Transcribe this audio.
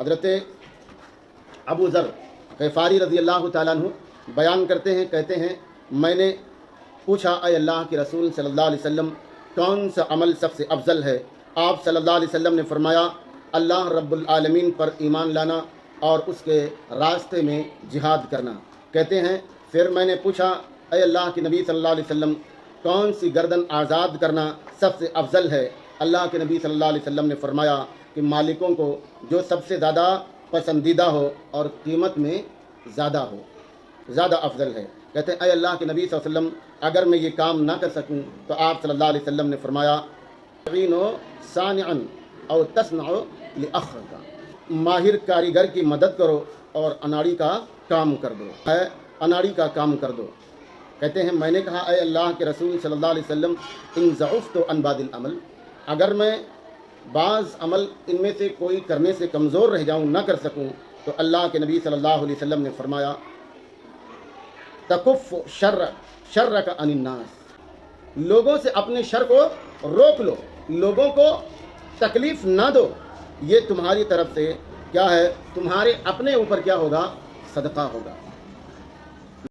حضرت ابو ذر غفاری رضی اللہ تعالیٰ عنہ بیان کرتے ہیں، کہتے ہیں میں نے پوچھا اے اللہ کے رسول صلی اللہ علیہ وسلم کون سا عمل سب سے افضل ہے؟ آپ صلی اللہ علیہ وسلم نے فرمایا اللہ رب العالمین پر ایمان لانا اور اس کے راستے میں جہاد کرنا۔ کہتے ہیں پھر میں نے پوچھا اے اللہ کے نبی صلی اللہ علیہ وسلم کون سی گردن آزاد کرنا سب سے افضل ہے؟ اللہ کے نبی صلی اللہ علیہ وسلم نے فرمایا کہ مالکوں کو جو سب سے زیادہ پسندیدہ ہو اور قیمت میں زیادہ ہو، زیادہ افضل ہے۔ کہتے ہیں اے اللہ کے نبی صلی اللہ علیہ وسلم اگر میں یہ کام نہ کر سکوں تو آپ صلی اللہ علیہ وسلم نے فرمایا تعینوا صانعا او تصنع لاخرک، ماہر کاریگر کی مدد کرو اور اناڑی کا کام کر دو، اناڑی کا کام کر دو۔ کہتے ہیں میں نے کہا اے اللہ کے رسول صلی اللہ علیہ وسلم ان ضعفت عن بعض العمل، اگر میں بعض عمل ان میں سے کوئی کرنے سے کمزور رہ جاؤں، نہ کر سکوں، تو اللہ کے نبی صلی اللہ علیہ وسلم نے فرمایا تکف شرک عن الناس، لوگوں سے اپنے شر کو روک لو، لوگوں کو تکلیف نہ دو، یہ تمہاری طرف سے کیا ہے، تمہارے اپنے اوپر کیا ہوگا، صدقہ ہوگا۔